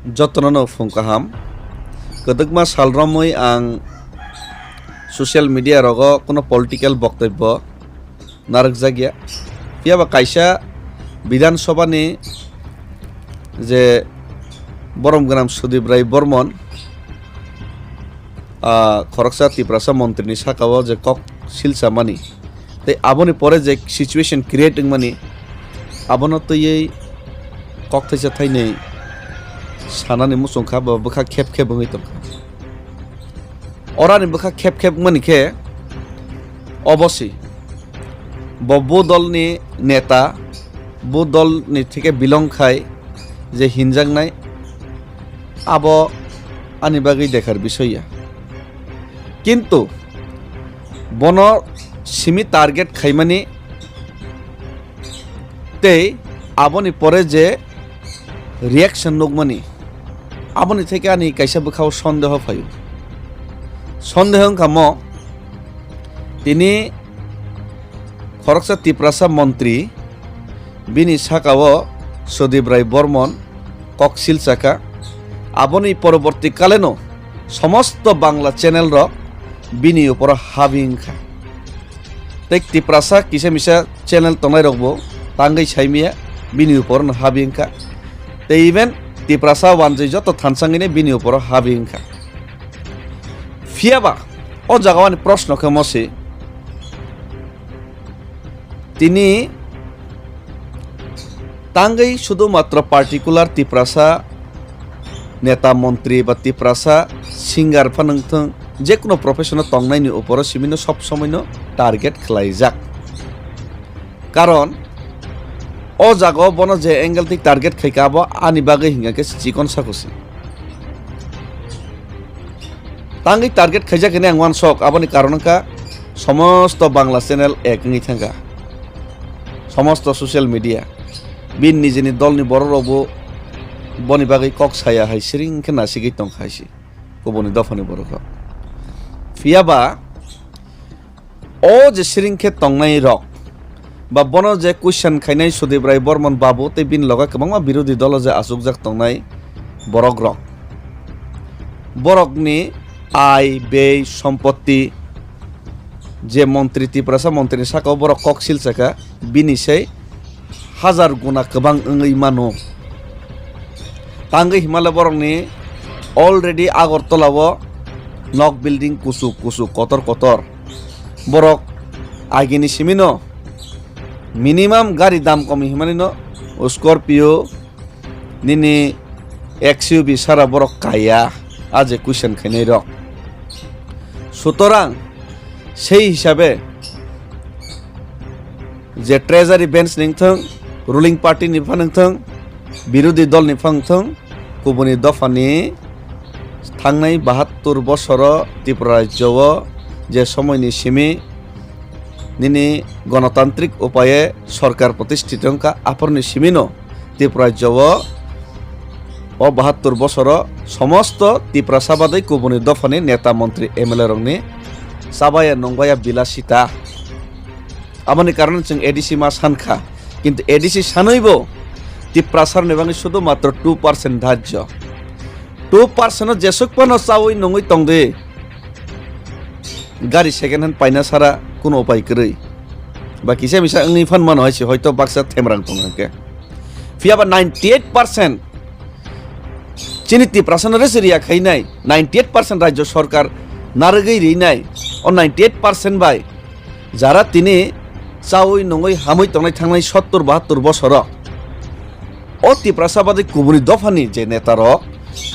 Jotono fungkaham kedegma salromoi ang social media rogo kono political boktobbo narakjagya piaba kaisa বিধানসভা ni যে বরম গ্রাম সুদীপ রায় বর্মন খরকসা তিপ্রাসা মন্ত্রী সাকাও যে cock শিলসা মানি তাই আবনি পরে যে সিচুয়েশন ক্রিয়েটিং মানি আবনো তো এই কক থাইসা থাইনে সানানি মুসংখা বা বখা খেপ খেপ হইতং অরানি বখা খেপ খেপ মানিকে অবশ্যই বব্বু দলনি নেতা বু দলনি থেকে বিলং খাই যে হিনজাংনাই আব আনিবাগৈ দেখার বিষয়া কিন্তু বন সিমি টার্গেট খাইমানি তেই আবনি পরে যে রিয়াকশন নগমানি আবনি থেকে আনি কাইসা বখাও সন্দেহ ফাইও সন্দেহ কাম তিনি খরকসা তিপ্রাসা মন্ত্রী বিনি সাকাও সুদীপ রায় বর্মন ককশিল চাকা আবনি পরবর্তীকালেনো সমস্ত বাংলা চ্যানেল বিনি উপর হাবিংখা তাই তিপ্রাসা কিসে মিশা চ্যানেল তনাই রাখবো তাঙ্গাই সাইমিয়া বিনি উপর হাবিংখা তাই ইভেন তিপ্রাসা ওয়ানজৈ যত থানসাঙ্গিনে বিনি উপর হাবিংখা ফিয়াবা ও জাগাওয়ানি প্রশ্ন খেমসে তিনি তাঙ্গাই শুধুমাত্র পার্টিকুলার তিপ্রাসা নেতা মন্ত্রী বা তিপ্রাসা সিঙ্গার ফানংথং যে কোনো প্রফেশনাল তংনাইনি উপর সিমিনো সব সময় টার্গেট খাইজাক কারণ ও জাগো বন যে এঙ্গেল থেকে টার্গেট খাইকাব আনি বাগে হিঙ্গাকে চিকন সাকুসি তাঙ্গাই টার্গেট খাইজাক এনে আংওয়ান শক আবনি কারণকা সমস্ত বাংলা চ্যানেল একনি থাকা সমস্ত সোশ্যাল মিডিয়া বিন নিজেনি দলনি বড় রবো বনি বাগৈ কক সায়া হাই সিরিংকে নাসিগৈ টং খাইছি কবনি দফানি বড় ফিয়াবা ও যে সিরিংকে টংনাই রক বা বন যে কুইশন খাইনাই সুদীপ রায় বর্মন বাবু তে বিন লগা কেবাংমা বিরোধী দল যে আসুকজাক টংনাই বরক রক বরকনি আয় ব্যয় সম্পত্তি যে মন্ত্রী তিপ্রাসা মন্ত্রী সাকাও বরক ককশিল চাকা বিনিসাই হাজার গুণা কেবাং ওই মানো তাঙ্গৈ হিমালয় বরংনি অলরেডি আগরতলাও নক বিল্ডিং কুসুক কুসুক কতর কতর বরক আগিনি সিমিনো মিনিমাম গাড়ি দাম কমি হিমানিনো স্করপিও নিনি এক্সইউভি সারা বরক কায়া আজে কুইশন খাইনাই রক সুতরাং সেই হিসাবে যে ট্রেজারি বেঞ্চ নিংথং রুলিং পার্টি নিফানংথং বিরোধী দল নিফাংথং কুবনি দফানি থাংনাই 72 বছর ত্রিপুরা রাজ্যও যে সময়নি সিমি নিনি গণতান্ত্রিক উপায়ে সরকার প্রতিষ্ঠিত আপরনি সিমিনো ত্রিপুরা রাজ্যও ও 72 বছর সমস্ত ত্রিপুরা সাবাদই কুবনি দফানি নেতা মন্ত্রী এমএলএ রংনি সাবায়া নংবায়া বিলাসিতা আমনি কারণে जों এডিসি মা সানখা কিন্তু এডিসি সানইব তিপ্রাসার নেবাঙ্গি শুধুমাত্র 2% ধার্য 2% যেসুকপানো চাওই নঙই তংদে গাড়ি সেকেন্ড হ্যান্ড পাইনা সারা কোনো উপায় করেই বা কিসে মিশা আংনি ফান মান হয়েছে হয়তো বাক্সা থেমরাং তংকে ফিয়াবা 98% চিনি তিপ্রাসান রেসিরিয়া খাইনাই 98% রাজ্য সরকার নারগৈ রিনাই ও 98% বাই যারা তিনি চাওই নঙই হামই তংনাই থাংনাই 70-72 বছর ও তিপ্রাসাবাদী কুবনি দফানি যে নেতার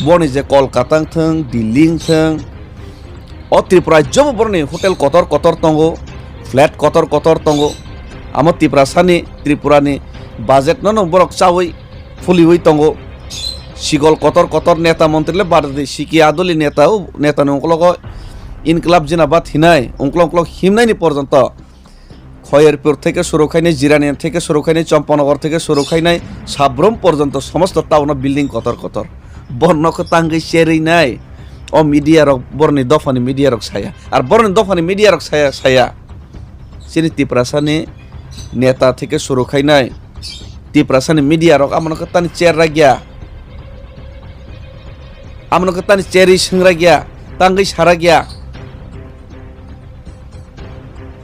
বনি যে কলকাতা থং দিল্লি থং ও ত্রিপুরা জব বরনি হোটেল কতর কতর তঙ্গ ফ্ল্যাট কতর কতর তঙ্গ আমার তিপ্রাসানি ত্রিপুরানি বাজেট নন বরক চাওই ফুলি হই তঙ্গ সিগল কতর কতর নেতা মন্ত্রীলে বাদে সিকি আদলি নেতাও নেতা নংকলক ইনকলাব জিনাবাদ হিনাই অংকলক হিমনাইনি পর্যন্ত খয়েরপুর থেকে শুরু খাইনাই জিরানিয়া থেকে শুরু খাইনাই চম্পানগর থেকে শুরু খাইনাই সাব্রম পর্যন্ত সমস্ত টাউন বিল্ডিং কতর কতর বর্ণক তাঙ্গি সেরেই নাই ও মিডিয়ারক বর্ণি দফানি মিডিয়ারক ছায়া আর বর্ণি দফানি মিডিয়ারক ছায়া ছায়া সিনি তিপ্রাসানি নেতা থেকে শুরু খাইনাই তিপ্রাসানি মিডিয়ারক আমনক তানি chair রাগিয়া amno ka tani cherry singra gya tangai sara gya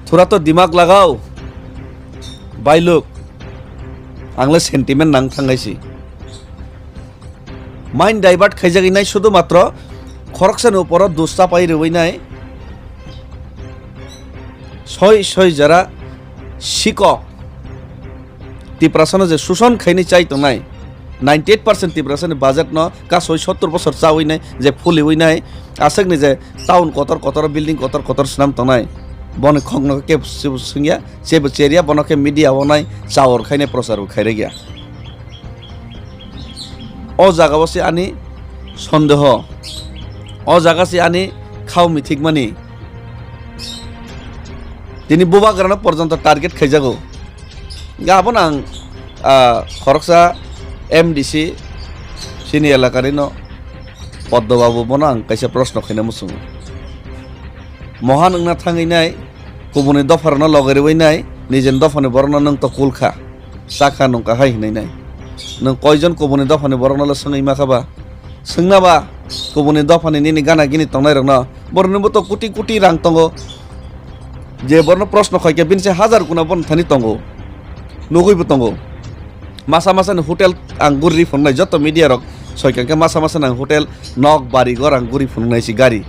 थोड़ा तो दिमाग लगाओ भाई लोग आंगले सेंटिमेंट नांग थांगाइसि माइंड डाइभार्ट खाइजागिनाय शुधु मात्र खरकसानि उपराव दुस्ता पाइ रबैनाय सय सय जारा शिকক तिप्रासानो जे शोषण खाइनि चाइतंनाय 98% तिप्रासानि बाजेट न गासै 70 बছর चावैनाय जे फुलिवैनाय आसगनि जे टाउन कतर कतर बिल्डिं कतर कतर स्नाम तंनाय बन खगनो के सिंगिया जेबो चेरिया बनके मीडिया बनाय चावर खाइने प्रचार खाइरे गया अ जागावसे आनी सन्देह अ जागासे आनी खाव मिथिक मानी दिनै बुबा ग्राना पर्यन्त टार्गेट खाइजागो गाबोन आं खरकसा एमडीसी सिनि एलाकानि न पद्मबाबु बनो आं कायसे प्रश्न खाइना मुसुङो महा नोंना थाङैनाय गुबुननि दफारनो लगैरैनाय निजेनि दफानि बरनो नों तो कुलखा साखा नंका हायहैनाय नों कयजन गुबुननि दफानि बरनोल सोङै माखाबा सोंनाबा गुबुननि दफानि निनि गाना गिनि तंनाय रंनो बरनोबो तो कोटी कोटी रां तंगो जे बरनो प्रश्न खायके बिनसे हाजार गुना बन थानि तंगो नगैबो तंगो मासा मासानि होटेल आं गुरि फुंनाय जत मीडिया रक सयकांके मासा मासानि होटेल नक बारि घर आं गुरि फुंनायसि गारि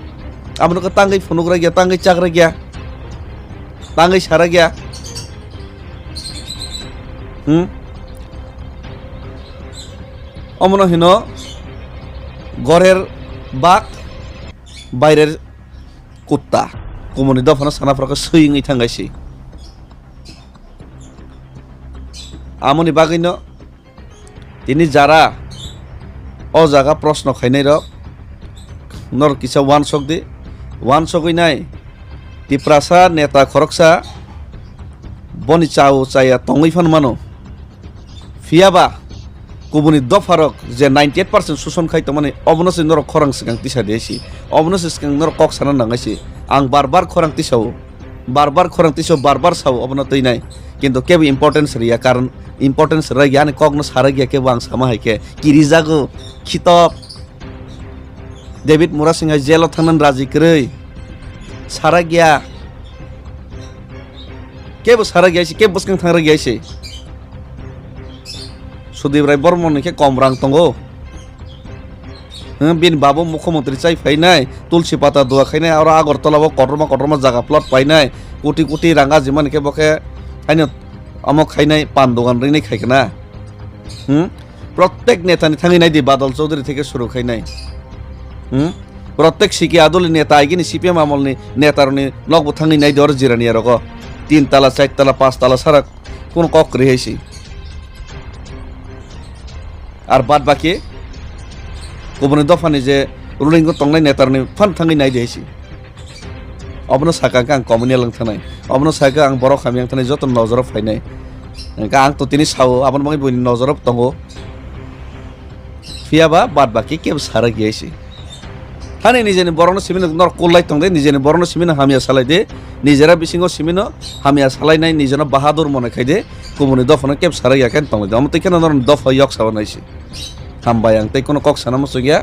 आमनो को तांगै फुनुग्रा गया तांगै चाग्रा गया तांगै सारा गया अमनो हिनो घरेर बाग बायरेर कुत्ता कुमुनि दफाना सानाफ्राखौ सैङै थांगायसि आमनि बागैनो दिनै जारा अ जागा प्रश्न खायनाय र नर किसा वान सक दे वान सगैनाय तिप्रासा नेता खरकसा बनि चाव चाया तङै फान मानो फियाबा गुबुननि दफारक जे 98% शोषण खायतो माने अबनसे नर खरां सिगां तिसा देसि अबनसे सिगां नर कक साना नांगायसि आं बार खरां तिसाव बार खरां तिसाव बार साव अबन तैनाय किन्तु केबो इम्पोर्टेन्स रिया कारण इम्पोर्टेन्स रगिया ने कगनो सारा गया केबो आं सामा हायके किरि जागो खितब डेभिड मुरासिंहा जेलाव थांनानै राजि करै सारा गया केबो सारा गयासि केबो बसकां थांरा गयासि सुदीप्राय बर्मन के कम रां तंगो बिन बाबू मुख्यमंत्री चाइ फाइनाय तुलसी पाता दुआ खाइनाय और आगरतलाबो कटरमा जागा प्लट पाइनाय कोटी कोटी रांगा जिमान के बके आइनो अमक खाइनाय पान दगान रैनाय खाइखना प्रत्येक नेतानि थांगिनाय दि बादल चौधरी থেকে शुरू खाइनाय प्रत्येक सिकी आदोलनि नेता आइगिनि सीपीएम आमलनि नेतारनि लगबो थांगिनाय दर जिरानि रग 3 तला 4 तला 5 तला सारा कोन कक रहिसि আর বাদ বাকি गुबुन दफानि जे रुलिंग तंनाय नेतारनि फान थांगिनाय देसि अबनो साकांका आं कमिनि लंथानाय अबनो साका आं बर' खामियां थानाय जत नजराव फायनाय का आं तो तिनि सावो आबन मगे बनि नजराव तंगो फियाबा बाद बाकी केब सारा गयसि थाने निजेनि बरनो सिमिनो नर कोल्लाय तंदे निजेनि बरनो सिमिनो हामिया सालाय दे निजेरा बिसिङाव सिमिनो हामिया सालायनाय निजेनो बाहादुर मने खायदे गुबुन दफानो केब सारा याकेन तंदे दम तै केन नर दफा यक सावनायसि हामबाय आं तै कोनो कक साना मसु गया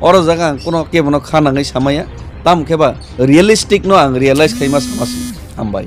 अर जागा कोनो केबनो खानाङै सामाया ताम केबा रियलिस्टिक न आं रियलाइज खाइमा सामासि हामबाय।